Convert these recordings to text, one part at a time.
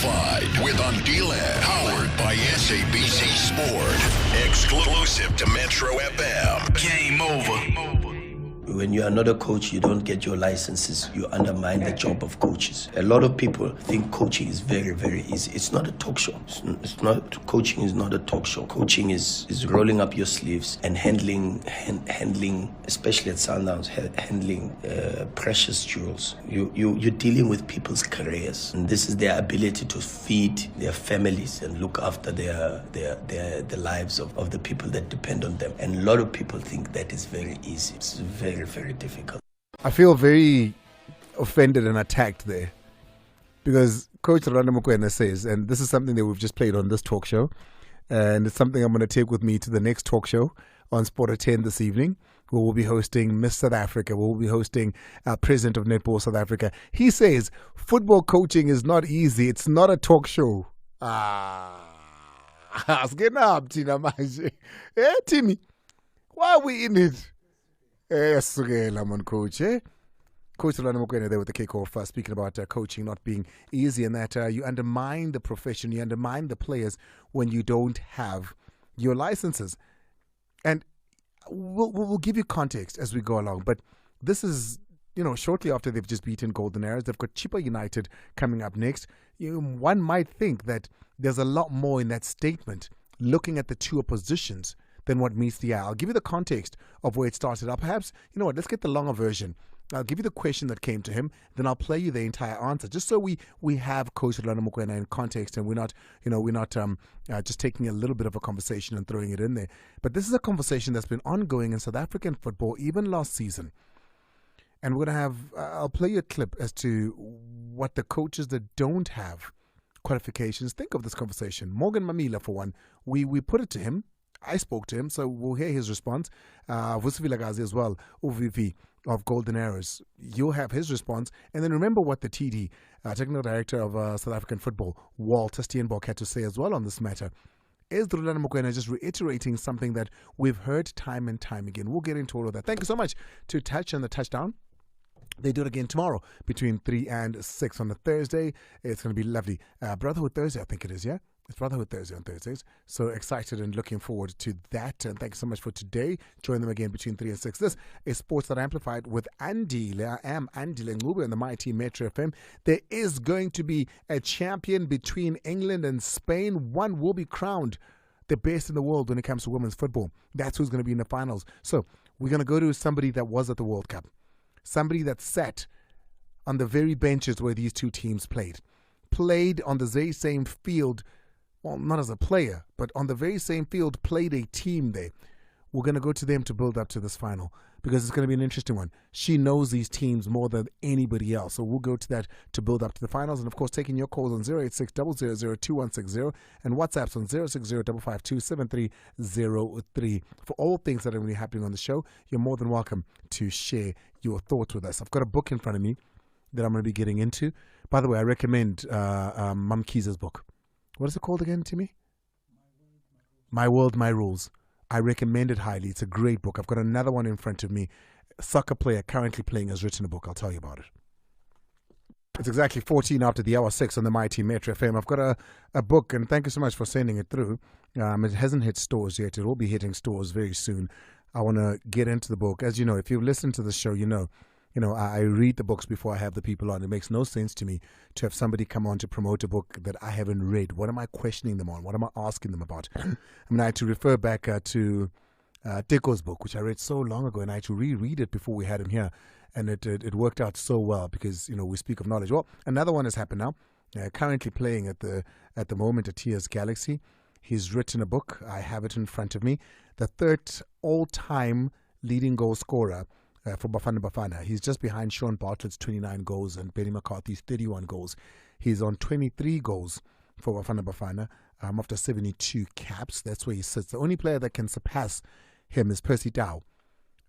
Amplified with Andile, powered by SABC Sport. Exclusive to Metro FM. Game over. When you are not a coach, you don't get your licenses. You undermine the job of coaches. A lot of people think coaching is very, very easy. It's not a talk show. It's not. Coaching is not a talk show. Coaching is rolling up your sleeves and handling, especially at Sundowns, handling precious jewels. You're dealing with people's careers, and this is their ability to feed their families and look after the lives of the people that depend on them. And a lot of people think that is very easy. It's very, very difficult. I feel very offended and attacked there because Coach Rulani Mokwena says, and this is something that we've just played on this talk show, and it's something I'm going to take with me to the next talk show on Sport at 10 this evening, where we'll be hosting Miss South Africa, we'll be hosting President of Netball South Africa. He says, football coaching is not easy. It's not a talk show. Timmy, why are we in it? Yes, Coach. Coach Rulani Mokwena there with the kickoff, speaking about coaching not being easy, and that you undermine the profession, you undermine the players when you don't have your licenses. And we'll give you context as we go along, but this is, shortly after they've just beaten Golden Arrows. They've got Chippa United coming up next. One might think that there's a lot more in that statement, looking at the two oppositions, than what meets the eye. I'll give you the context of where it started out. Perhaps, let's get the longer version. I'll give you the question that came to him, then I'll play you the entire answer, just so we have Coach Rulani Mokwena in context, and we're not just taking a little bit of a conversation and throwing it in there. But this is a conversation that's been ongoing in South African football even last season. And we're going to have, I'll play you a clip as to what the coaches that don't have qualifications think of this conversation. Morgan Mamila, for one, we put it to him. I spoke to him, so we'll hear his response. Vusi Vilagazi as well, OVP of Golden Arrows. You'll have his response. And then remember what the TD, Technical Director of South African Football, Walter Steenbok, had to say as well on this matter. Is Rulani Mokwena just reiterating something that we've heard time and time again? We'll get into all of that. Thank you so much to Touch and the Touchdown. They do it again tomorrow between 3 and 6 on a Thursday. It's going to be lovely. Brotherhood Thursday, I think it is, yeah? It's Brotherhood Thursday on Thursdays. So excited and looking forward to that. And thanks so much for today. Join them again between 3 and 6. This is Sports That Amplified with Andile. I am Andile Ncube and the mighty Metro FM. There is going to be a champion between England and Spain. One will be crowned the best in the world when it comes to women's football. That's who's going to be in the finals. So we're going to go to somebody that was at the World Cup. Somebody that sat on the very benches where these two teams played on the very same field. Well, not as a player, but on the very same field, played a team there. We're going to go to them to build up to this final because it's going to be an interesting one. She knows these teams more than anybody else. So we'll go to that to build up to the finals. And, of course, taking your calls on 086 000 2160 and WhatsApps on 060 552 7303. For all things that are really happening on the show, you're more than welcome to share your thoughts with us. I've got a book in front of me that I'm going to be getting into. By the way, I recommend Mum Kiza's book. What is it called again, Timmy? My World, My Rules. I recommend it highly. It's a great book. I've got another one in front of me. A soccer player currently playing has written a book. I'll tell you about it. It's exactly 14 after the hour 6 on the mighty Metro FM. I've got a book, and thank you so much for sending it through. It hasn't hit stores yet. It will be hitting stores very soon. I want to get into the book. As you know, if you've listened to the show, I read the books before I have the people on. It makes no sense to me to have somebody come on to promote a book that I haven't read. What am I questioning them on? What am I asking them about? I had to refer back to Teko's book, which I read so long ago, and I had to reread it before we had him here. And it worked out so well because, we speak of knowledge. Well, another one has happened now. Currently playing at the moment at TS Galaxy. He's written a book. I have it in front of me. The third all-time leading goal scorer for Bafana. He's just behind Sean Bartlett's 29 goals and Benny McCarthy's 31 goals. He's on 23 goals for Bafana after 72 caps. That's where he sits. The only player that can surpass him is Percy Tau,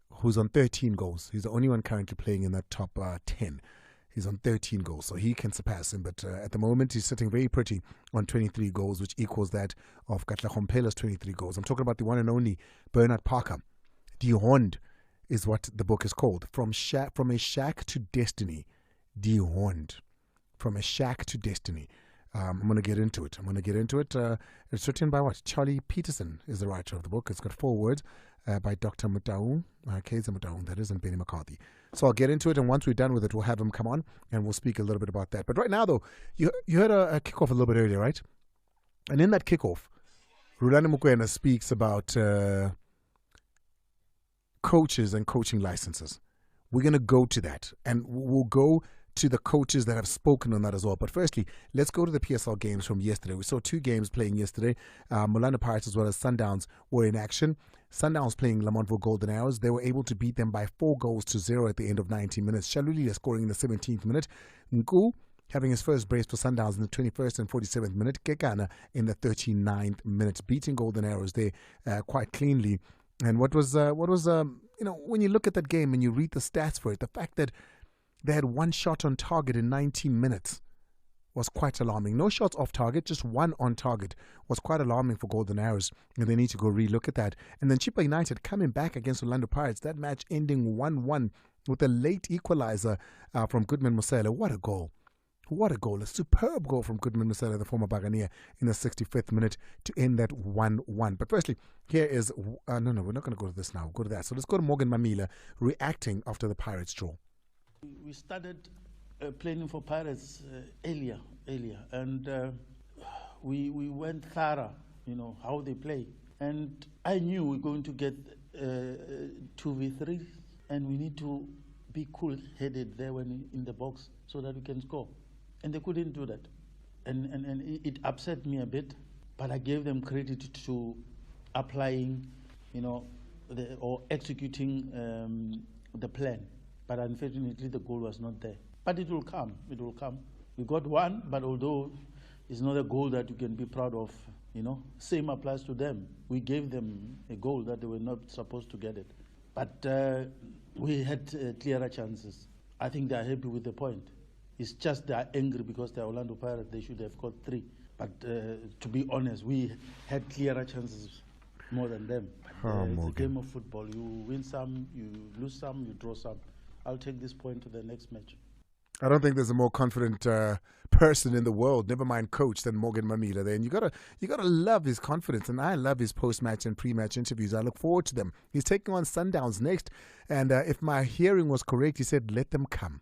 who's on 13 goals. He's the only one currently playing in that top 10. He's on 13 goals, so he can surpass him. But at the moment, he's sitting very pretty on 23 goals, which equals that of Katla Khompela's 23 goals. I'm talking about the one and only Bernard Parker. Dehorned is what the book is called. From a Shack to Destiny. Dehorned. From a Shack to Destiny. I'm going to get into it. It's written by what? Charlie Peterson is the writer of the book. It's got 4 words by Dr. Mutaung, Kaiser Mutaung, that isn't Benny McCarthy. So I'll get into it, and once we're done with it, we'll have him come on, and we'll speak a little bit about that. But right now, though, you heard a kickoff a little bit earlier, right? And in that kickoff, Rulani Mokwena speaks about coaches and coaching licenses. We're going to go to that, and we'll go to the coaches that have spoken on that as well. But firstly, let's go to the PSL games from yesterday. We saw 2 games playing yesterday. Orlando Pirates as well as Sundowns were in action. Sundowns playing Lamontville Golden Arrows. They were able to beat them by 4-0 at the end of 90 minutes. Shaluli scoring in the 17th minute. Ncube having his first brace for Sundowns in the 21st and 47th minute. Kekana in the 39th minute, beating Golden Arrows there quite cleanly. And what was when you look at that game and you read the stats for it, the fact that they had 1 shot on target in 19 minutes was quite alarming. No shots off target, just 1 on target was quite alarming for Golden Arrows. And they need to go relook at that. And then Chippa United coming back against Orlando Pirates, that match ending 1-1 with a late equalizer from Goodman Musela. What a goal. What a goal. A superb goal from Goodman Musela, the former Bagania, in the 65th minute to end that 1-1. But firstly, here is... no, we're not going to go to this now. We'll go to that. So let's go to Morgan Mamila reacting after the Pirates draw. We started planning for Pirates earlier, and we went thorough, how they play. And I knew we were going to get 2v3, and we need to be cool-headed there when in the box so that we can score. And they couldn't do that. And it upset me a bit, but I gave them credit to applying, or executing the plan. But unfortunately, the goal was not there. But it will come. It will come. We got 1, but although it's not a goal that you can be proud of, same applies to them. We gave them a goal that they were not supposed to get it. But we had clearer chances. I think they are happy with the point. It's just they are angry because they're Orlando Pirates. They should have got 3. But to be honest, we had clearer chances more than them. It's a game of football. You win some, you lose some, you draw some. I'll take this point to the next match. I don't think there's a more confident person in the world, never mind coach, than Morgan Mamila there. And you gotta love his confidence, and I love his post-match and pre-match interviews. I look forward to them. He's taking on Sundowns next, and if my hearing was correct, he said, "Let them come,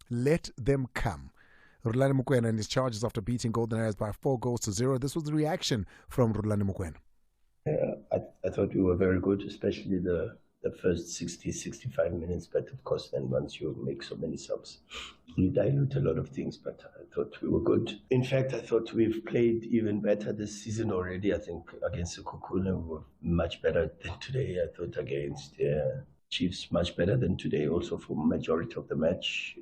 let them come." Rulani Mokwena and his charges after beating Golden Arrows by 4-0. This was the reaction from Rulani Mokwena. I thought we were very good, especially the first 65 minutes, but of course then once you make so many subs, you dilute a lot of things, but I thought we were good. In fact, I thought we've played even better this season already. I think against the Kukula we were much better than today. I thought against Chiefs much better than today, also for majority of the match.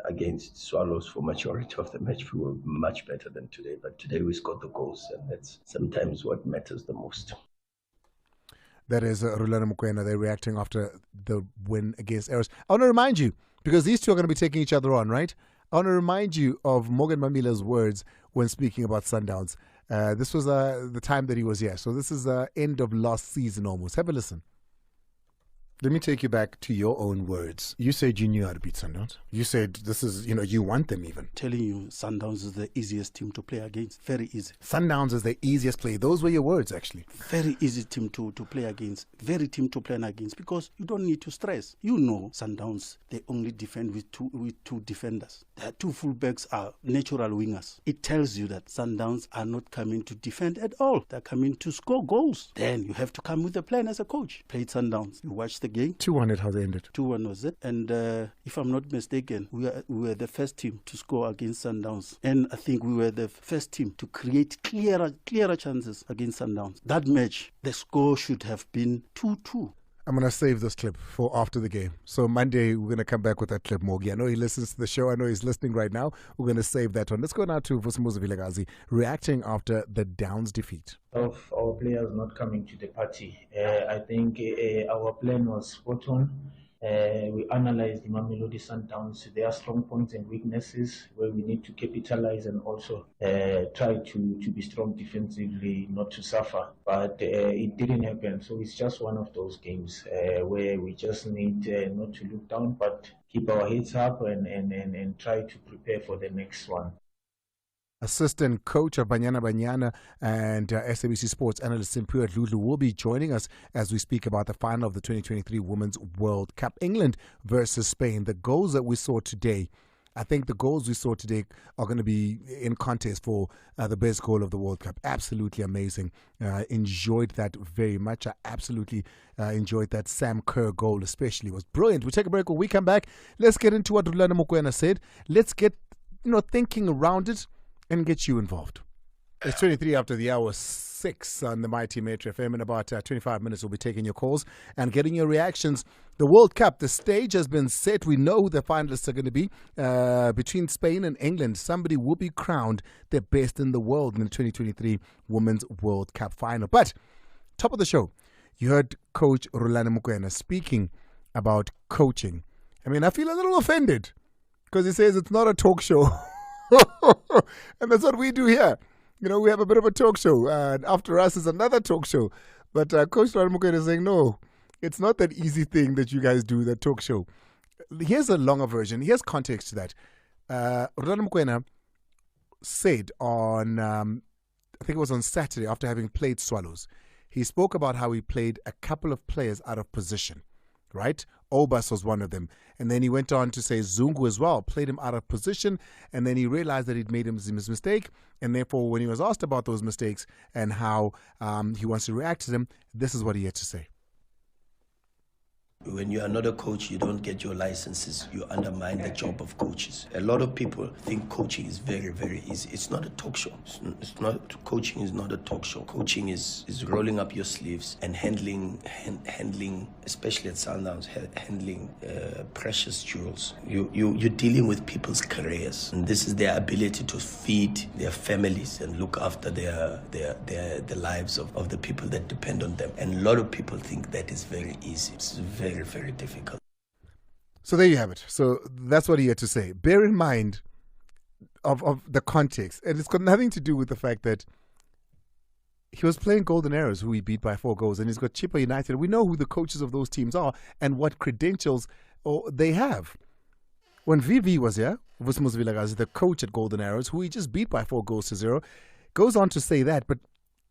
Against Swallows for majority of the match we were much better than today, but today we scored the goals, and that's sometimes what matters the most. That is Rulani Mokwena. They're reacting after the win against Arrows. I want to remind you, because these two are going to be taking each other on, right? I want to remind you of Morgan Mamila's words when speaking about Sundowns. This was the time that he was here. So this is the end of last season almost. Have a listen. Let me take you back to your own words. You said you knew how to beat Sundowns. You said this is, you want them even. Telling you, Sundowns is the easiest team to play against. Very easy. Sundowns is the easiest play. Those were your words, actually. Very easy team to play against. Very team to play against because you don't need to stress. Sundowns, they only defend with two defenders. Their 2 fullbacks are natural wingers. It tells you that Sundowns are not coming to defend at all. They're coming to score goals. Then you have to come with a plan as a coach. Played Sundowns. You watch the game. 2-1 how they ended. 2-1 was it. And if I'm not mistaken, we were the first team to score against Sundowns. And I think we were the first team to create clearer chances against Sundowns. That match, the score should have been 2-2. I'm going to save this clip for after the game. So Monday, we're going to come back with that clip, Morgie. I know he listens to the show. I know he's listening right now. We're going to save that one. Let's go now to Vusimuzi Vilagazi reacting after the Downs defeat. Of our players not coming to the party. I think our plan was spot on. We analyzed the Mamelodi Sundowns, their strong points and weaknesses, where we need to capitalize and also try to be strong defensively, not to suffer. But it didn't happen. So it's just one of those games where we just need not to look down, but keep our heads up and try to prepare for the next one. assistant coach of Banyana Banyana and SABC Sports analyst Simphiwe Dludlu will be joining us as we speak about the final of the 2023 Women's World Cup. England versus Spain. The goals that we saw today, I think the goals we saw today are going to be in contest for the best goal of the World Cup. Absolutely amazing. Enjoyed that very much. I absolutely enjoyed that Sam Kerr goal especially. It was brilliant. We take a break. When we come back, let's get into what Rulani Mokwena said. Let's get thinking around it and get you involved. It's 23 after the hour 6 on the Mighty Metro FM. In about 25 minutes, we'll be taking your calls and getting your reactions. The World Cup, the stage has been set. We know who the finalists are going to be. Between Spain and England, somebody will be crowned the best in the world in the 2023 Women's World Cup final. But, top of the show, you heard Coach Rulani Mokwena speaking about coaching. I mean, I feel a little offended because he says it's not a talk show. And that's what we do here. We have a bit of a talk show, and after us is another talk show. But Coach Rulani Mokwena is saying, no, it's not that easy thing that you guys do, that talk show. Here's a longer version. Here's context to that. Rulani Mokwena said on, I think it was on Saturday, after having played Swallows, he spoke about how he played a couple of players out of position, right? Obas was one of them. And then he went on to say Zungu as well, played him out of position, and then he realized that he'd made his mistake, and therefore when he was asked about those mistakes and how he wants to react to them, this is what he had to say. When you are not a coach, you don't get your licenses. You undermine the job of coaches. A lot of people think coaching is very, very easy. It's not a talk show. It's not. Coaching is not a talk show. Coaching is rolling up your sleeves and handling, especially at Sundowns, handling precious jewels. You're dealing with people's careers, and this is their ability to feed their families and look after the lives of the people that depend on them. And a lot of people think that is very easy. It's very, very difficult. So there you have it. So that's what he had to say. Bear in mind of the context. And it's got nothing to do with the fact that he was playing Golden Arrows, who he beat by 4 goals, and he's got Chippa United. We know who the coaches of those teams are and what credentials they have. When VV was here, Vusumuzi Vilakazi, the coach at Golden Arrows, who he just beat by 4-0, goes on to say that, but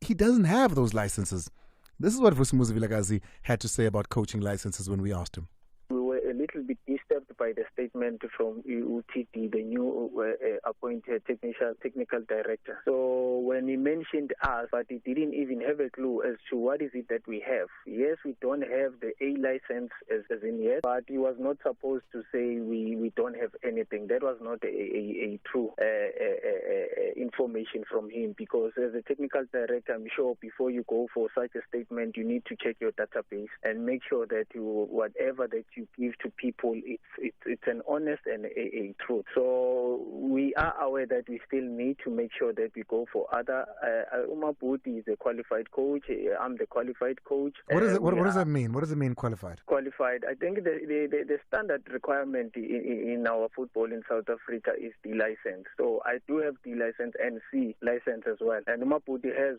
he doesn't have those licenses. This is what Vusumuzi Vilakazi had to say about coaching licenses when we asked him. We were a little bit disturbed by the statement from UTD, the new appointed technical director. So when he mentioned us, but he didn't even have a clue as to what is it that we have. Yes, we don't have the A license as in yet, but he was not supposed to say we don't have anything. That was not a true information from him, because as a technical director, I'm sure before you go for such a statement, you need to check your database and make sure that whatever that you give to people, it's an honest and a truth. So we are aware that we still need to make sure that we go for other. Umabuti is a qualified coach. I'm the qualified coach. What does that mean? What does it mean, qualified? Qualified. I think the standard requirement in our football in South Africa is D license. So I do have D license and C license as well, and Umabuti has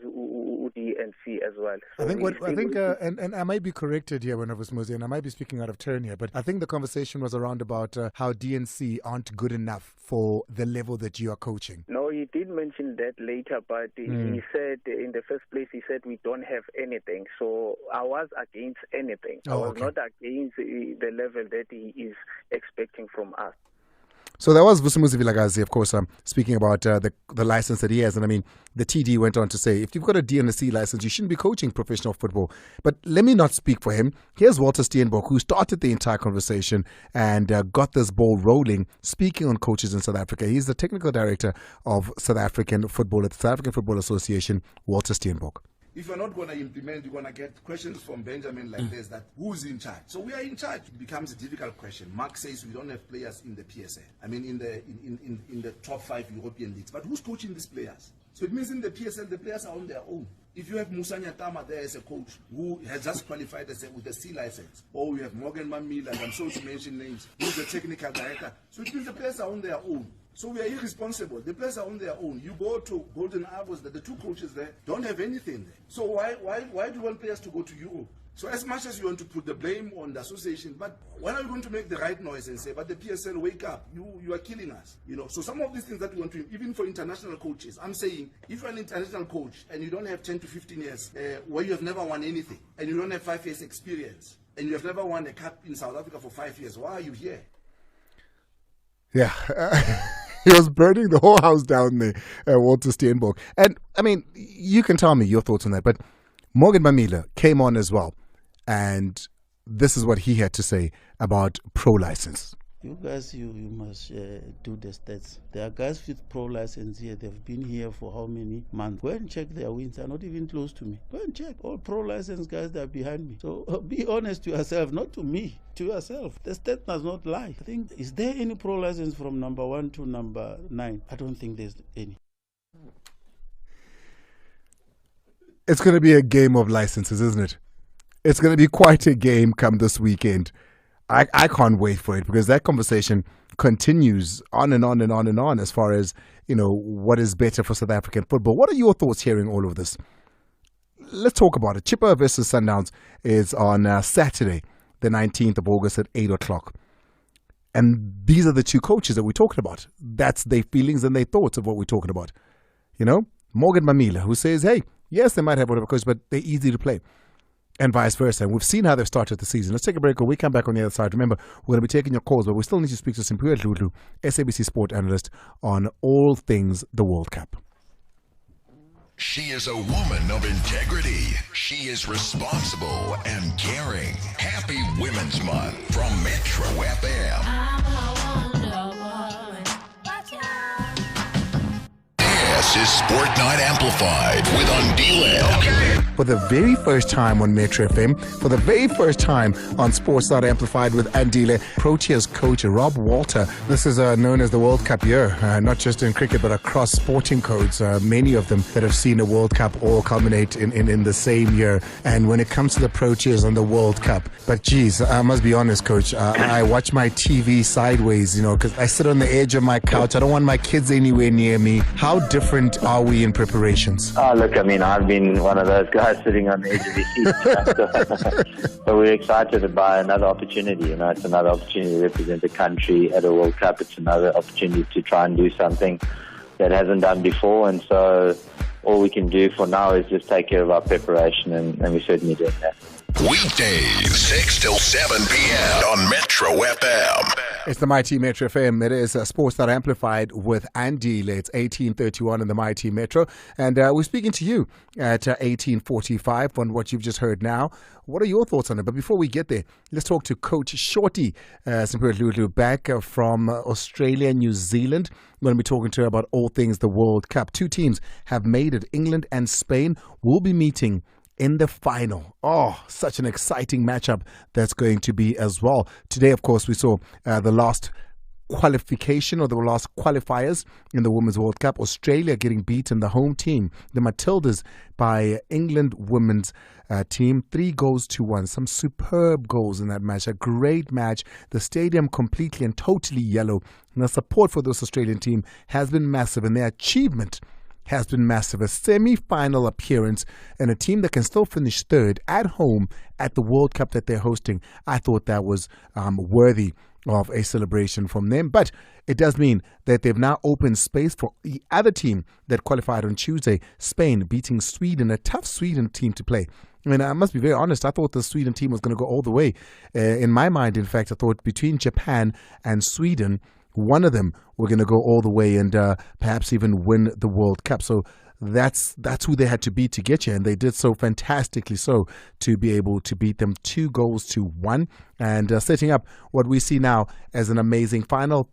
D and C as well. So and I might be corrected here when I was Muzi, and I might be speaking out of turn here, but I think the conversation was around about how D and C aren't good enough for the level that you are coaching. No, he did mention that later, but he said in the first place, he said we don't have anything. So I was against anything. I was not against the level that he is expecting from us. So that was Vusumuzi Vilakazi, of course, speaking about the license that he has. And I mean, the TD went on to say, if you've got a D and a C license, you shouldn't be coaching professional football. But let me not speak for him. Here's Walter Steenbok, who started the entire conversation and got this ball rolling, speaking on coaches in South Africa. He's the technical director of South African football at the South African Football Association, Walter Steenbok. If you're not going to implement, you're going to get questions from Benjamin like this, that who's in charge? So we are in charge. It becomes a difficult question. Mark says we don't have players in the PSA. I mean, in the top 5 European leagues. But who's coaching these players? So it means in the PSL, the players are on their own. If you have Musa Nyatama there as a coach who has just qualified with a C license, or we have Morgan Mamila, and I'm sorry to mention names, who's the technical director. So it means the players are on their own. So we are irresponsible. The players are on their own. You go to Golden Arrows, the 2 coaches there don't have anything there. So why do you want players to go to Europe? So as much as you want to put the blame on the association, but when are you going to make the right noise and say, but the PSL, wake up, you are killing us? So some of these things that we want to, even for international coaches, I'm saying, if you're an international coach and you don't have 10 to 15 years where you have never won anything, and you don't have 5 years experience, and you have never won a cup in South Africa for 5 years, why are you here? Yeah. He was burning the whole house down there, Walter Steenbok. And, I mean, you can tell me your thoughts on that, but Morgan Mamila came on as well. And this is what he had to say about pro license. You guys, you must do the stats. There are guys with pro license here. They've been here for how many months? Go and check their wins. They're not even close to me. Go and check. All pro license guys that are behind me. So be honest to yourself, not to me, to yourself. The stat does not lie. I think, is there any pro license from number 1 to number 9? I don't think there's any. It's going to be a game of licenses, isn't it? It's going to be quite a game come this weekend. I can't wait for it because that conversation continues on and on and on and on as far as, what is better for South African football. What are your thoughts hearing all of this? Let's talk about it. Chippa versus Sundowns is on Saturday, the 19th of August at 8 o'clock. And these are the two coaches that we're talking about. That's their feelings and their thoughts of what we're talking about. Morgan Mamila, who says, hey, yes, they might have whatever coach, but they're easy to play. And vice versa. And we've seen how they've started the season. Let's take a break. When we come back on the other side, remember, we're going to be taking your calls, but we still need to speak to Simphiwe Dludlu, SABC sport analyst, on all things the World Cup. She is a woman of integrity. She is responsible and caring. Happy Women's Month from Metro FM. This is Sport Night Amplified with Andile. For the very first time on Metro FM, for the very first time on Sports Night Amplified with Andile, Proteas coach Rob Walter. This is known as the World Cup year, not just in cricket but across sporting codes. Many of them that have seen a World Cup all culminate in the same year. And when it comes to the Proteas and the World Cup, but geez, I must be honest, coach, I watch my TV sideways, because I sit on the edge of my couch. I don't want my kids anywhere near me. How different are we in preparations? Oh, look, I've been one of those guys sitting on the edge of his seat. But we're excited by another opportunity. It's another opportunity to represent the country at a World Cup. It's another opportunity to try and do something that hasn't done before. And so all we can do for now is just take care of our preparation, and we're certainly doing that. Weekdays, 6 till 7 p.m. on Metro FM. It's the Mighty Metro FM. It is Sports That Amplified with Andile. It's 18:31 in the Mighty Metro. And we're speaking to you at 18:45 on what you've just heard now. What are your thoughts on it? But before we get there, let's talk to Coach Shorty, Simphiwe Dludlu, back from Australia, New Zealand. We're going to be talking to her about all things the World Cup. Two teams have made it. England and Spain will be meeting in the final. Oh, such an exciting matchup that's going to be as well. Today, of course, we saw the last qualification or the last qualifiers in the Women's World Cup. Australia getting beaten, the home team, the Matildas, by England women's team, 3-1. Some superb goals in that match. A great match. The stadium completely and totally yellow. And the support for this Australian team has been massive, and their achievement has been massive. A semi-final appearance and a team that can still finish third at home at the World Cup that they're hosting. I thought that was worthy of a celebration from them. But it does mean that they've now opened space for the other team that qualified on Tuesday, Spain, beating Sweden, a tough Sweden team to play. I must be very honest, I thought the Sweden team was going to go all the way. In my mind, in fact, I thought between Japan and Sweden, one of them were going to go all the way and perhaps even win the World Cup. So that's who they had to beat to get here, and they did so fantastically so to be able to beat them 2-1 and setting up what we see now as an amazing final.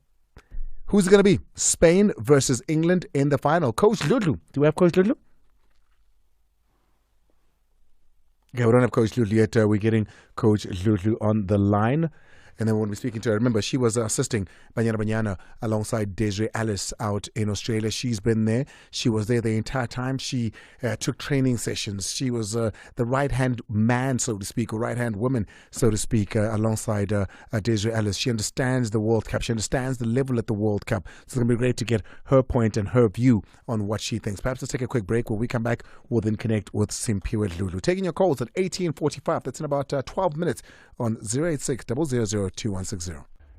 Who's it going to be? Spain versus England in the final. Coach Dludlu. Do we have Coach Dludlu? Okay, we don't have Coach Dludlu yet. We're getting Coach Dludlu on the line. And then when we're speaking to her, remember, she was assisting Banyana Banyana alongside Desiree Alice out in Australia. She's been there. She was there the entire time. She took training sessions. She was the right-hand man, so to speak, or right-hand woman, so to speak, alongside Desiree Alice. She understands the World Cup. She understands the level at the World Cup. So it's going to be great to get her point and her view on what she thinks. Perhaps let's take a quick break. When we come back, we'll then connect with Simphiwe Dludlu. Taking your calls at 18:45. That's in about 12 minutes on 086 000 2160.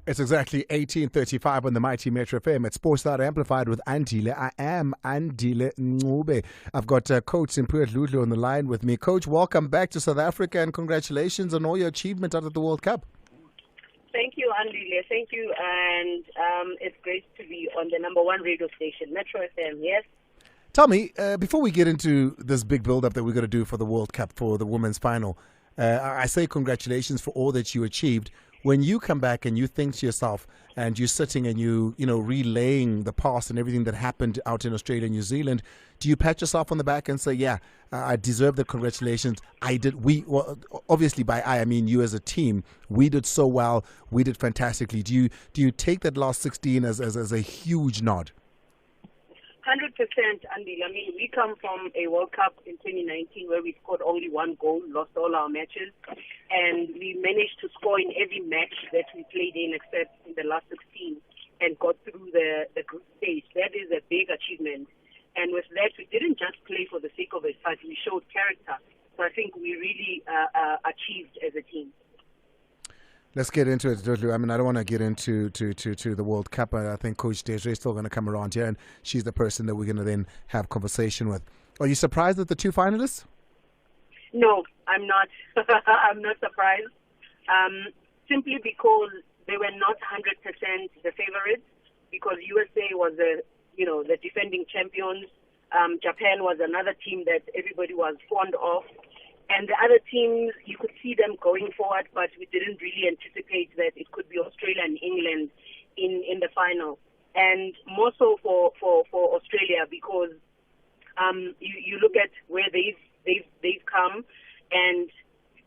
It's exactly 18:35 on the Mighty Metro FM. It's Sports Data Amplified with Andile. I am Andile Ncube. I've got Coach Simphiwe Dludlu on the line with me. Coach, welcome back to South Africa and congratulations on all your achievement out of the World Cup. Thank you, Andile. Thank you. And it's great to be on the #1 radio station, Metro FM, yes? Tell me, before we get into this big build-up that we're going to do for the World Cup, for the women's final, I say congratulations for all that you achieved. When you come back and you think to yourself and you're sitting and you relaying the past and everything that happened out in Australia and New Zealand, do you pat yourself on the back and say, yeah, I deserve the congratulations? Well, obviously by I mean you as a team. We did so well. We did fantastically. Do you take that last 16 as a huge nod? 100%, Andile. I mean, we come from a World Cup in 2019 where we scored only 1 goal, lost all our matches, and we managed to score in every match that we played in except in the last 16 and got through the group stage. That is a big achievement. And with that, we didn't just play for the sake of it, but we showed character. So I think we really achieved as a team. Let's get into it, Dludlu. I mean, I don't want to get into the World Cup. I think Coach Desiree is still going to come around here, and she's the person that we're going to then have conversation with. Are you surprised at the 2 finalists? No, I'm not. I'm not surprised. Simply because they were not 100% the favorites, because USA was the defending champions. Japan was another team that everybody was fond of. And the other teams, you could see them going forward, but we didn't really anticipate that it could be Australia and England in the final. And more so for Australia, because you look at where they've come and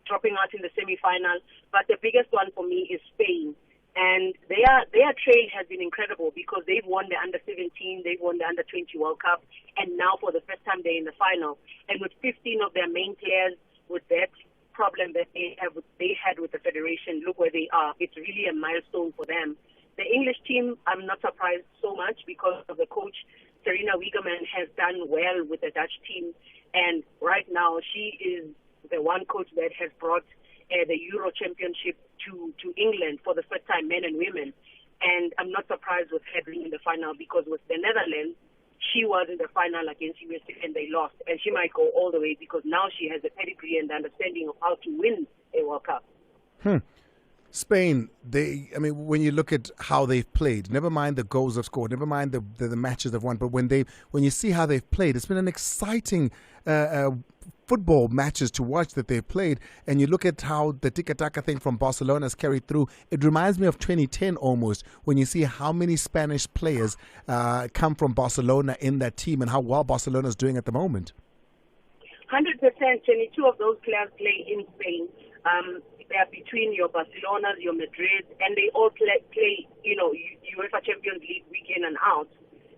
dropping out in the semi-final. But the biggest one for me is Spain. And their trail has been incredible because they've won the under-17, they've won the under-20 World Cup, and now for the first time they're in the final. And with 15 of their main players, with that problem that they had with the federation, look where they are. It's really a milestone for them. The English team, I'm not surprised so much because of the coach. Serena Wiegman has done well with the Dutch team, and right now she is the one coach that has brought the Euro Championship to England for the first time, men and women. And I'm not surprised with her being in the final because with the Netherlands, she was in the final against USA and they lost. And she might go all the way because now she has the pedigree and the understanding of how to win a World Cup. Spain, when you look at how they've played, never mind the goals they've scored, never mind the matches they've won, but when you see how they've played, it's been an exciting football matches to watch that they've played. And you look at how the tiki-taka thing from Barcelona has carried through. It reminds me of 2010 almost, when you see how many Spanish players come from Barcelona in that team and how well Barcelona is doing at the moment. 100%. 22 of those players play in Spain. They are between your Barcelonas, your Madrid, and they all play UEFA Champions League week in and out.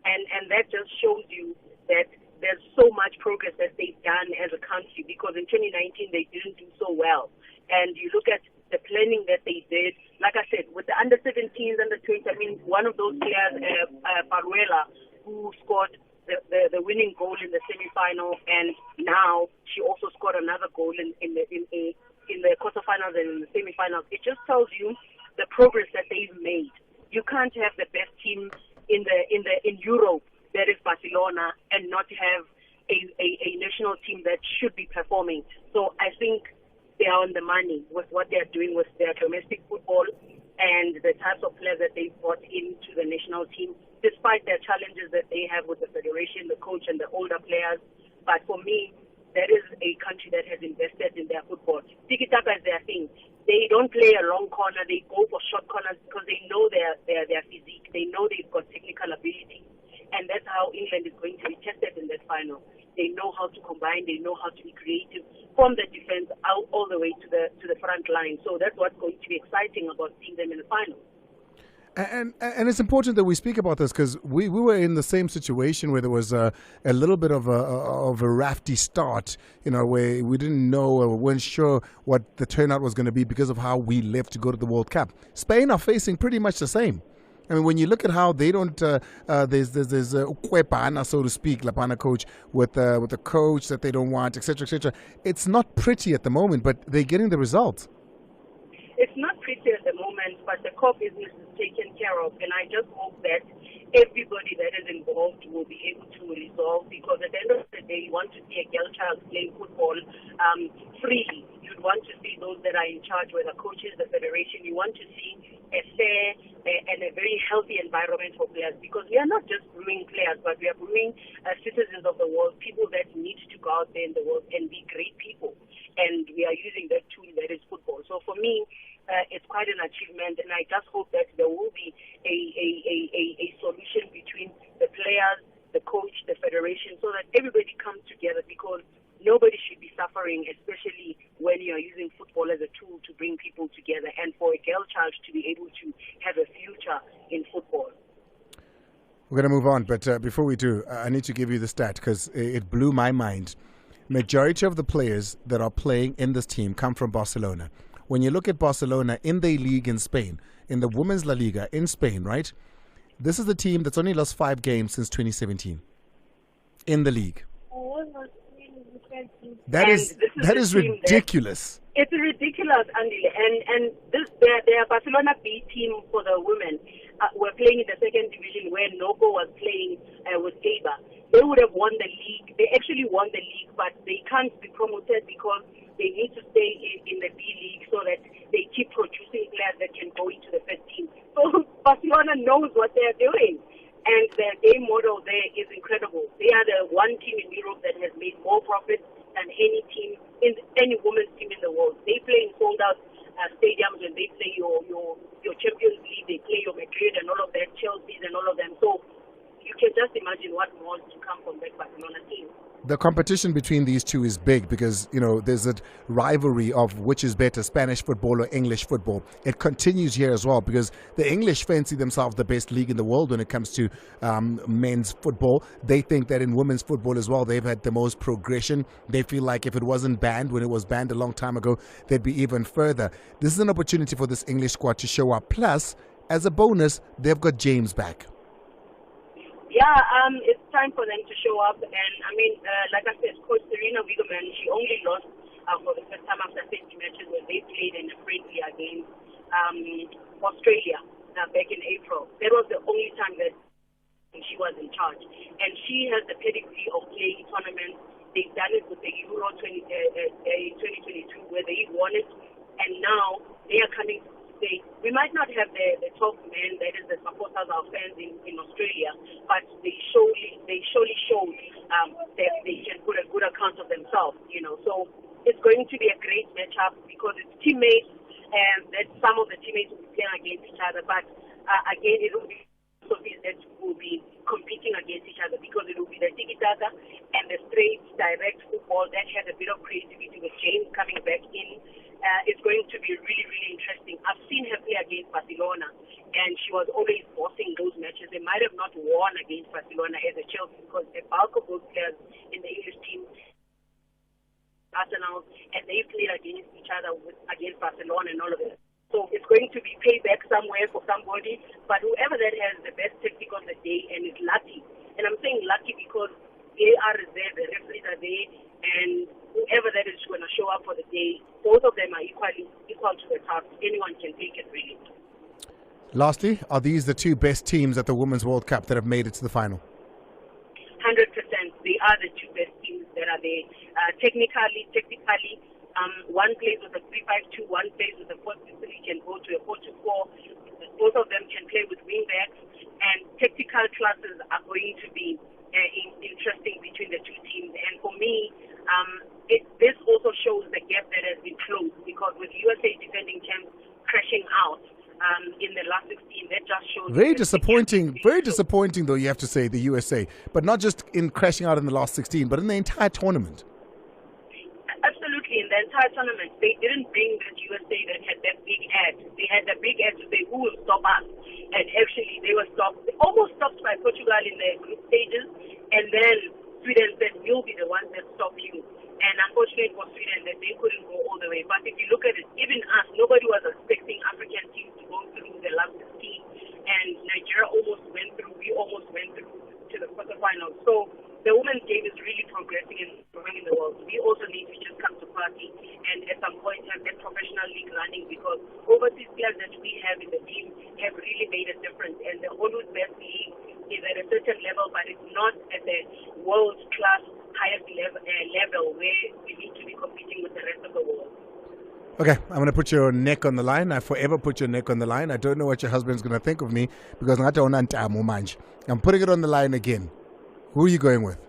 And that just shows you that there's so much progress that they've done as a country, because in 2019 they didn't do so well. And you look at the planning that they did, like I said, with the under-17s, under-20s, I mean, one of those players, Paruela, who scored the winning goal in the semi-final, and now she also scored another goal in the quarterfinals and in the semi-finals. It just tells you the progress that they've made. You can't have the best team in Europe, that is Barcelona, and not have a national team that should be performing. So I think they are on the money with what they are doing with their domestic football and the types of players that they've brought into the national team, despite their challenges that they have with the federation, the coach, and the older players. But for me, that is a country that has invested in their football. Tiki-taka is their thing. They don't play a long corner. They go for short corners because they know their physique. They know they've got technical ability. And that's how England is going to be tested in that final. They know how to combine. They know how to be creative. from the defense all the way to the front line. So that's what's going to be exciting about seeing them in the final. And it's important that we speak about this because we were in the same situation where there was a little bit of a rafty start, where we didn't know or weren't sure what the turnout was going to be because of how we left to go to the World Cup. Spain are facing pretty much the same. I mean, when you look at how they don't, there's ukwepana, so to speak, lapana coach with the coach that they don't want, etc., etc. It's not pretty at the moment, but they're getting the results. It's not pretty at the moment, but the core business is taken care of, and I just hope that everybody that is involved will be able to resolve, because at the end of the day, you want to see a girl child playing football freely. You'd want to see those that are in charge, whether coaches, the federation. You want to see a fair and a very healthy environment for players, because we are not just brewing players, but we are brewing citizens of the world, people that need to go out there in the world and be great people. And we are using that tool that is football. So for me, it's quite an achievement, and I just hope that there will be a solution between the players, the coach, the federation, so that everybody comes together, because nobody should be suffering, especially when you are using football as a tool to bring people together, and for a girl child to be able to have a future in football. We're going to move on, but before we do, I need to give you the stat because it blew my mind. Majority of the players that are playing in this team come from Barcelona. When you look at Barcelona in their league in Spain, in the Women's La Liga in Spain, right? This is the team that's only lost 5 games since 2017 in the league. That is ridiculous. It's ridiculous, Andile. And their Barcelona B team for the women were playing in the second division where Noco was playing with Eibar. They would have won the league. They actually won the league, but they can't be promoted because they need to stay in the B league so that they keep producing players that can go into the first team. So Barcelona knows what they're doing. And their game model there is incredible. They are the one team in Europe that has made more profit than any team, any women's team in the world. They play in sold-out stadiums, and they play your Champions League, they play your Madrid and all of that, Chelsea and all of them. So you can just imagine what more to come from that Barcelona team. The competition between these two is big because, there's a rivalry of which is better, Spanish football or English football. It continues here as well because the English fancy themselves the best league in the world when it comes to men's football. They think that in women's football as well, they've had the most progression. They feel like if it wasn't banned, when it was banned a long time ago, they'd be even further. This is an opportunity for this English squad to show up. Plus, as a bonus, they've got James back. Yeah, it's time for them to show up. And, like I said, Coach Serena Wiegman, she only lost for the first time after 50 matches when they played in a friendly against Australia back in April. That was the only time that she was in charge. And she has the pedigree of playing tournaments. They've done it with the Euro 2022 where they won it. And now they are coming to say, we might not have the top men, that is the supporters, our fans in Australia, but they surely showed that they can put a good account of themselves, So it's going to be a great matchup because it's teammates, and that some of the teammates will be playing against each other. But again, it will be that will be competing against each other because it will be the tiki-taka and the straight, direct football that has a bit of creativity with James coming back in. It's going to be really, really interesting. I've seen her play against Barcelona, and she was always bossing those matches. They might have not won against Barcelona as a Chelsea because the bulk of those players in the English team, Arsenal, and they played against each other against Barcelona and all of it. So it's going to be payback somewhere for somebody, but whoever that has the best tactic on the day and is lucky, and I'm saying lucky because they are there, the referees are there, and whoever that is going to show up for the day, both of them are equal to the task. Anyone can take it, really. Lastly, are these the two best teams at the Women's World Cup that have made it to the final? 100%. They are the two best teams that are there. Technically, one plays with a 3-5-2, one plays with a 4-3-3, can go to a 4-2-4. Both of them can play with wing backs, and tactical classes are going to be interesting between the two teams. And for me, this also shows the gap that has been closed, because with USA defending champs crashing out in the last 16, that just shows... Very disappointing though, you have to say, the USA. But not just in crashing out in the last 16, but in the entire tournament. Absolutely. entire tournament, they didn't bring that USA that had that big ad. They had the big ad to say who will stop us. And actually, they were stopped, almost stopped by Portugal in the group stages. And then Sweden said, we'll be the ones that stop you. And unfortunately for Sweden, that they couldn't go all the way. But if you look at it, even us, nobody was expecting African teams to go through the last 16. And Nigeria almost went through. We almost went through to the quarterfinals. So the women's game is really progressing and growing in the world. We also need to just come to party and at some point have that professional league running, because overseas players that we have in the team have really made a difference. And the Always Best League is at a certain level, but it's not at the world-class highest level where we need to be competing with the rest of the world. Okay, I'm going to put your neck on the line. I forever put your neck on the line. I don't know what your husband's going to think of me because I'm putting it on the line again. Who are you going with?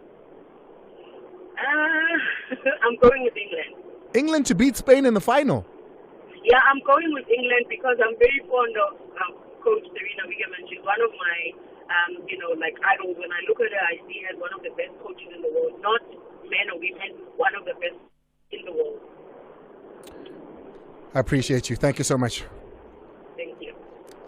I'm going with England. England to beat Spain in the final. Yeah, I'm going with England because I'm very fond of Coach Serena Wigeman. She's one of my idols. When I look at her, I see her as one of the best coaches in the world. Not men or women, one of the best in the world. I appreciate you. Thank you so much. Thank you.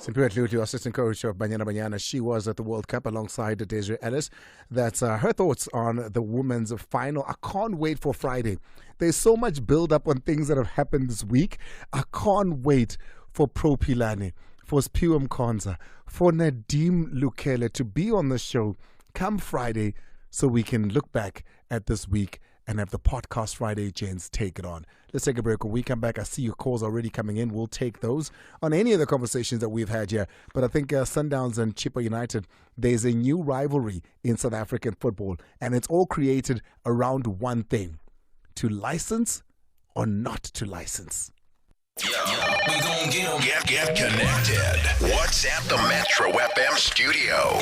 Simphiwe Dludlu, assistant coach of Banyana Banyana. She was at the World Cup alongside Desiree Ellis. That's her thoughts on the women's final. I can't wait for Friday. There's so much build up on things that have happened this week. I can't wait for Pro Pilane, for Simphiwe Mkonza, for Nadim Lukele to be on the show come Friday so we can look back at this week and have the podcast Friday gents take it on. Let's take a break. When we come back, I see your calls already coming in. We'll take those on any of the conversations that we've had here. But I think Sundowns and Chippa United, there's a new rivalry in South African football, and it's all created around one thing: to license or not to license. We gon' get connected. WhatsApp the Metro FM studio.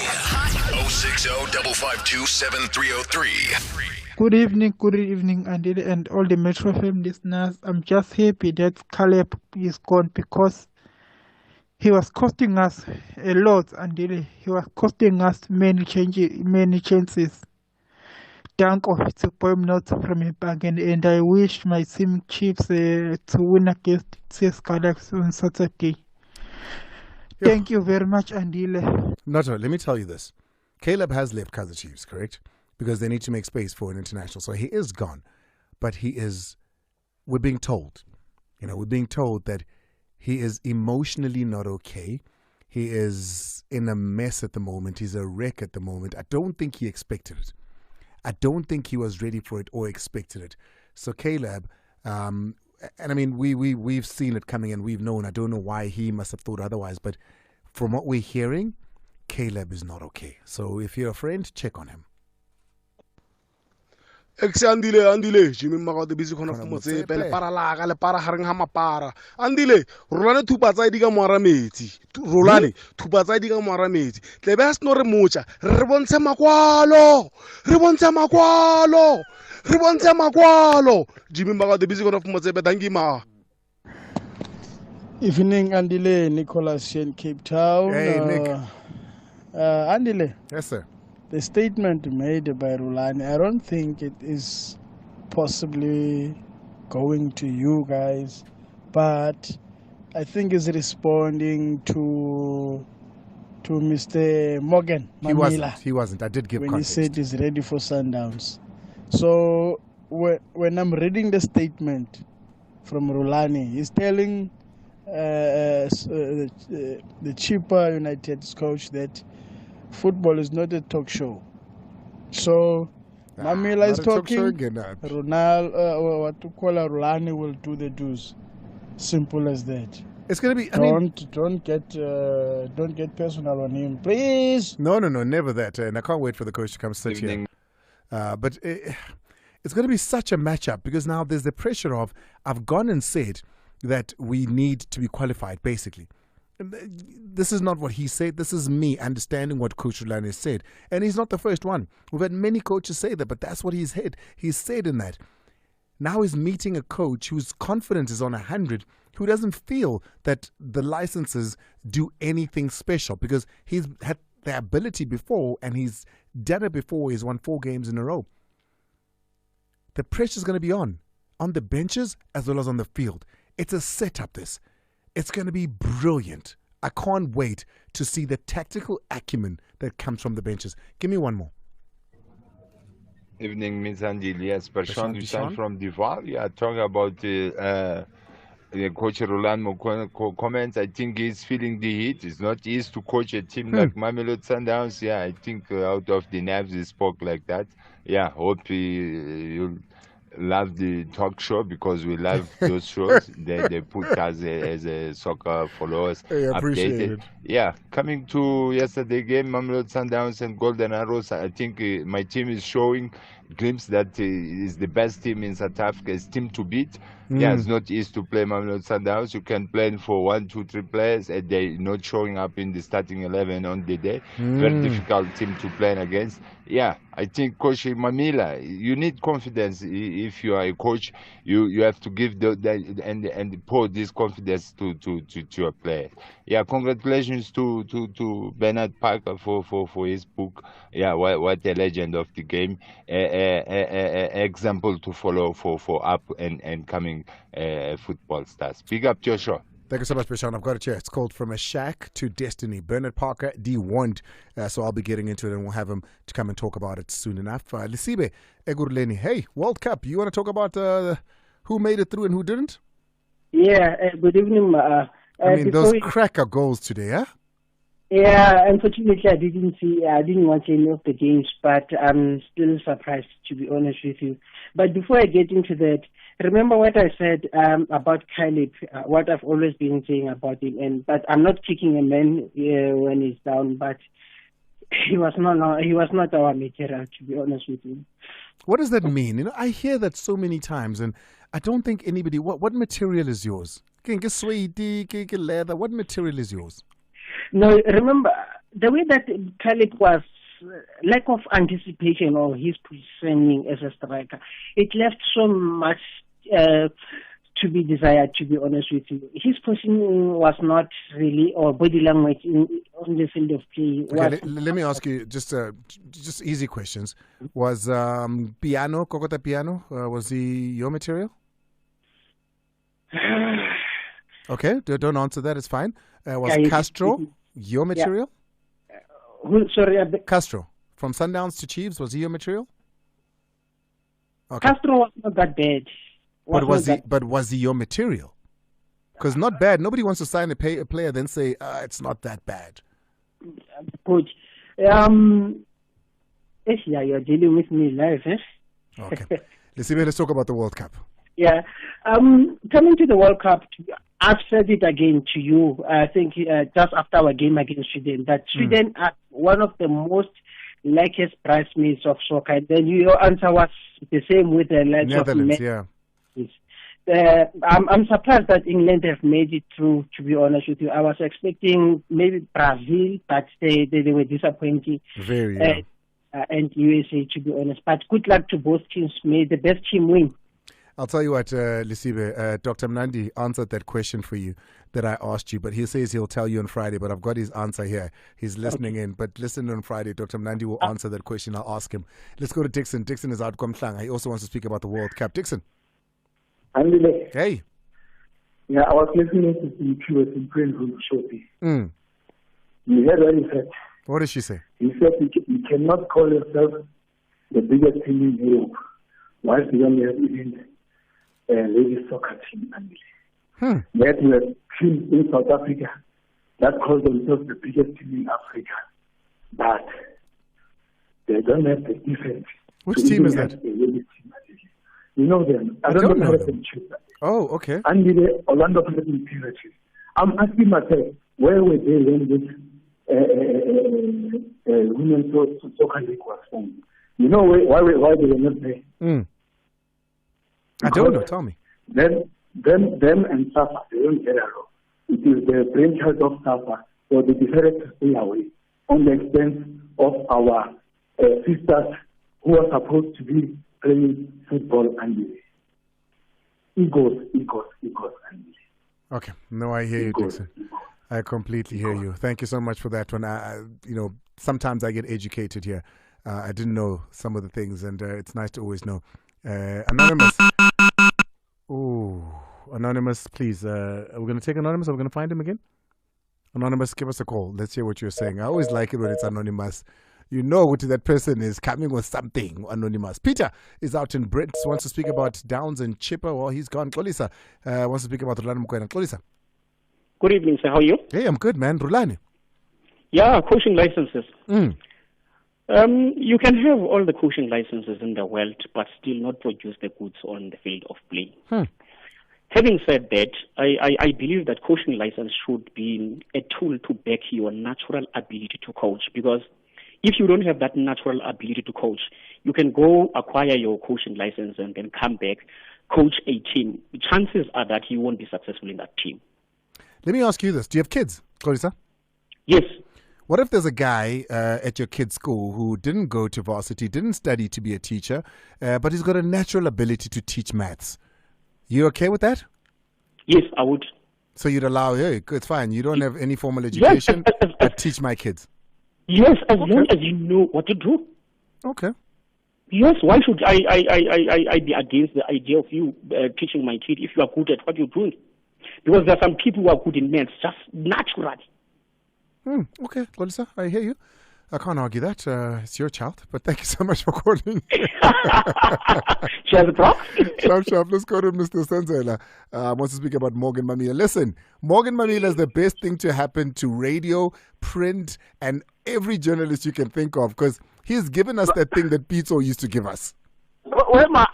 060-552-7303. Good evening, Andile and all the Metro FM listeners. I'm just happy that Caleb is gone because he was costing us a lot, Andile. He was costing us many chances. Danko, it's a poem note from a bargain, and I wish my team Chiefs to win against CS Galaxy on Saturday. Thank you very much, Andile. No, let me tell you this. Caleb has left Kaizer Chiefs, correct? Because they need to make space for an international. So he is gone. But we're being told that he is emotionally not okay. He is in a mess at the moment. He's a wreck at the moment. I don't think he expected it. I don't think he was ready for it or expected it. So Caleb, and I mean, we've seen it coming and we've known. I don't know why he must have thought otherwise. But from what we're hearing, Caleb is not okay. So if you're a friend, check on him. Andile Jimmy Magode busy khona fumotse pele para la ga le para hareng ha mapara Andile Rulani thupa tsa di ka moara metsi Rulani thupa tsa di ka moara metsi tlebe a sno re mocha re bontshe makwalo Jimmy Magode busy khona fumotse pe thank you ma. Evening, Andile. Nicholas Shen, Cape Town. Hey, Nick. Andile. Yes, sir. The statement made by Rulani, I don't think it is possibly going to you guys, but I think it's responding to Mr. Morgan Mamila. He wasn't. I did give when context. He said he's ready for Sundowns. So when I'm reading the statement from Rulani, he's telling the Chippa United's coach that football is not a talk show. So Mamila is talking. Rulani will do the do's. Simple as that. It's gonna be. Don't get personal on him, please. No, never that. And I can't wait for the coach to come sit here. But it's going to be such a matchup because now there's the pressure of I've gone and said that we need to be qualified, basically. This is not what he said. This is me understanding what Coach Rulani said. And he's not the first one. We've had many coaches say that, but that's what he's said. He's said in that. Now he's meeting a coach whose confidence is on 100, who doesn't feel that the licenses do anything special because he's had the ability before and he's done it before. He's won 4 games in a row. The pressure's going to be on. on the benches as well as on the field. It's a setup, this. It's going to be brilliant. I can't wait to see the tactical acumen that comes from the benches. Give me one more. Evening, Ms. Andile. Yes, Prashant Prashant. from Dival. Yeah, talking about the coach Rulani Mokwena comments. I think he's feeling the heat. It's not easy to coach a team like Mamelodi Sundowns. Yeah, I think out of the nerves he spoke like that. Yeah, hope you'll love the talk show because we love those shows. They put us as a soccer followers appreciate updated. it. Yeah, coming to yesterday game, Mamelodi Sundowns and Golden Arrows, I think my team is showing glimpse that is the best team in South Africa, is team to beat. Yeah, it's not easy to play Mamelodi Sundowns. You can plan for 1, 2, 3 players and they're not showing up in the starting 11 on the day. Very difficult team to play against. Yeah, I think Coach Mamila, you need confidence. If you are a coach, you have to give and pour this confidence to your players. Yeah, congratulations to Bernard Parker for his book. Yeah, what a legend of the game. Example to follow for up and coming football stars. Big up to your show. Thank you so much, Prashant. I've got it here. It's called From a Shack to Destiny. Bernard Parker, D1. So I'll be getting into it and we'll have him to come and talk about it soon enough. Lisibe Egurleni. Hey, World Cup. You want to talk about who made it through and who didn't? Yeah, good evening. I mean, those cracker goals today, huh? Yeah, unfortunately, I didn't watch any of the games, but I'm still surprised, to be honest with you. But before I get into that, remember what I said about Caleb, what I've always been saying about him. But I'm not kicking a man when he's down, but he was not our material, to be honest with you. What does that mean? You know, I hear that so many times, and I don't think anybody. What material is yours? Leather. What material is yours? No, remember, the way that Caleb was, lack of anticipation of his positioning as a striker, it left so much to be desired, to be honest with you. His positioning was not really, or body language on the field of play. Okay, let me ask you just easy questions. Was Kokota Piano, was he your material? Okay, don't answer that. It's fine. Was Castro your material? Sorry, Castro from Sundowns to Chiefs, was he your material? Okay. Castro was not that bad. But was he your material? Because not bad. Nobody wants to sign a player then say it's not that bad. Coach, yeah, you're dealing with me live, eh? Okay. Let's talk about the World Cup. Yeah. Coming to the World Cup, I've said it again to you, I think just after our game against Sweden, that Sweden are one of the most luckiest bridesmaids of soccer. Then your answer was the same with the Netherlands, yeah. I'm surprised that England have made it through, to be honest with you. I was expecting maybe Brazil, but they were disappointing. Very, and USA, to be honest. But good luck to both teams. May the best team win. I'll tell you what, Lisibe, Dr. Mnandi answered that question for you that I asked you, but he says he'll tell you on Friday, but I've got his answer here. He's listening in, but listen on Friday. Dr. Mnandi will answer that question. I'll ask him. Let's go to Dixon. Dixon is out Komhlanga. He also wants to speak about the World Cup. Dixon. Andile. Hey. Yeah, I was listening to Simphiwe Dludlu shortly. You heard what he said. What did she say? He said you cannot call yourself the biggest team in Europe whilst you only have even ladies soccer team. Yet we have teams in South Africa that call themselves the biggest team in Africa, but they don't have the defense. Which team is that? You know them. I don't know them. Oh, okay. Andile, Orlando Pirates. I'm asking myself, where were they when this women's soccer league was formed? You know why they were not there? I don't know. Tell me. Them and Safa, they don't get along. It is the brainchild of Safa, so they decided to stay away on the expense of our sisters who are supposed to be playing football and egos and Okay. No, I hear you, Dixon. I completely hear you. Thank you so much for that one. Sometimes I get educated here. I didn't know some of the things, and it's nice to always know. Anonymous. Anonymous, please. Are we going to take Anonymous? Are we going to find him again? Anonymous, give us a call. Let's hear what you're saying. I always like it when it's anonymous. You know what that person is coming with something anonymous. Peter is out in Brent, wants to speak about Downs and Chipper. Well, he's gone. Xolisa wants to speak about Rulani Mokwena. Xolisa. Good evening, sir. How are you? Hey, I'm good, man. Rulani. Yeah, coaching licenses. You can have all the coaching licenses in the world, but still not produce the goods on the field of play. Having said that, I believe that coaching license should be a tool to back your natural ability to coach, because if you don't have that natural ability to coach, you can go acquire your coaching license and then come back, coach a team. The chances are that you won't be successful in that team. Let me ask you this. Do you have kids, Xolisa? Yes. What if there's a guy at your kid's school who didn't go to varsity, didn't study to be a teacher, but he's got a natural ability to teach maths? You okay with that? Yes, I would. So you'd allow, hey, it's fine. You don't have any formal education, but teach my kids. Yes, as long as you know what to do. Okay. Yes, why should I be against the idea of you teaching my kid if you are good at what you're doing? Because there are some people who are good in maths just naturally. Okay, Xolisa, I hear you. I can't argue that. It's your child, but thank you so much for calling. Sharp. Let's go to Mr. Senzela. Wants to speak about Morgan Mamila. Listen, Morgan Mamila is the best thing to happen to radio, print, and every journalist you can think of, because he's given us that thing that Pizzo used to give us. Where my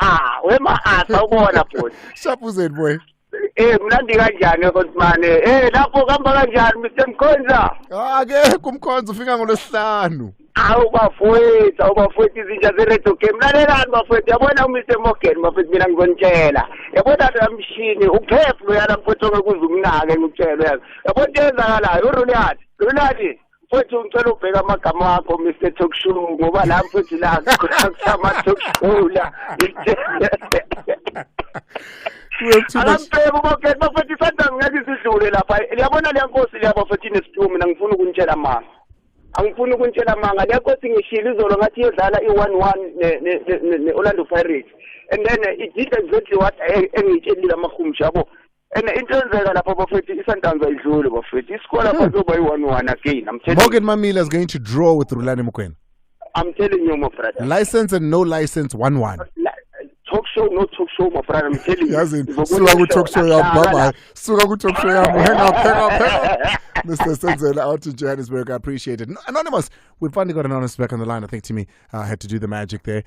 Sharp was it, boy. Mnandi kanjani Nkosmane? Lapho kamba kanjani Mr. Mkhonza? Ke kumkhonza ufika ngolosihlanu. Awubafowethu izinja zeredo game. Lalelani bafowethu, yabona uMr. Morgan bafowethu mina ngizontshela. Yabona la mshini upheflo yana mfowethu ngekuza ukunake ngikutshela. Yabona enzakalayo uRulani. Mfowethu ngicela ubheka amagama akho Mr. Talk Show ngoba la mfowethu la kusama talk show la. Alampeko bonke bafethu isandla ngeke sidlule lapha. Liyabona le nkosi le bafethu inesiphumo mina ngifuna ukuntshela manga. Angifuni ukuntshela manga. Le nkosi ngishilo izolo ngathi iyodlala i1-1 ne Orlando Pirates. And then it did exactly what engitshelile amahumsha yabo. And into enzeka lapha bafethu isandanza idlule bafethu. Isikole lapha kuzoba i1-1 again. I'm telling Morgan Mamila is going to draw with Rulani Mokwena. I'm telling you, my brother. License and no license 1-1. Talk show, no talk show, my friend. I'm telling you. Suka ku talk show ya bye. Suka ku talk show ya. Hang up. Mr. Senzela out to Johannesburg. I appreciate it. Anonymous. We finally got Anonymous back on the line. I think Timmy had to do the magic there.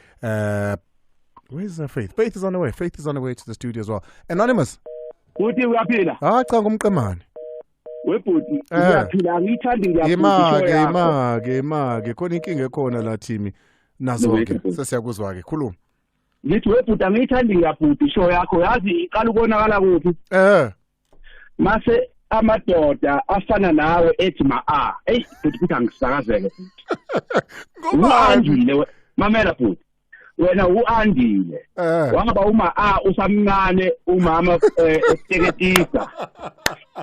Where's Faith? Faith is on the way. Faith is on the way to the studio as well. Anonymous. Uthi uyaphila? Cha ngumqemane. Webhuti, uyaphila ngithandi Imake khona inkinga ekhona la Timmy. Nazo ke. Sesiyakuzwa ke. Khuluma. Ngithi webhuti angiyithandi ngiyabhuti show yakho yazi iqala ukubonakala kuphi mase amadoda afana nawe ethi hey bhuti angisakazeke uAndile mamela bhuti wena uAndile wangaba usamncane umama eteketisa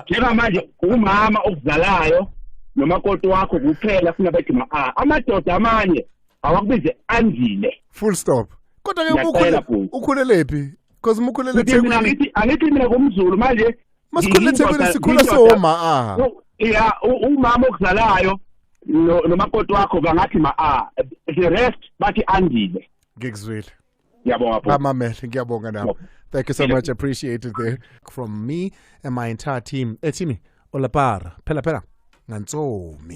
njengamanje umama okuzalayo nomakoti wakho kuphela funa bethi amadoda amanye awakubize Andile full stop. Kodwa ke ukhulelephi? Because mukhulele eThekwini. Angithi mina kumZulu manje. Masikhulele eThekwini sikhula soma Yeah, umama okuzalayo nomakoti wakho bangathi the rest bathi Andile. Ngikuzwile. Ngiyabonga baba. Mamela, ngiyabonga nami. Thank you so much. Appreciate it there. From me and my entire team. Timmy, Olapara, phela Ngantsomi.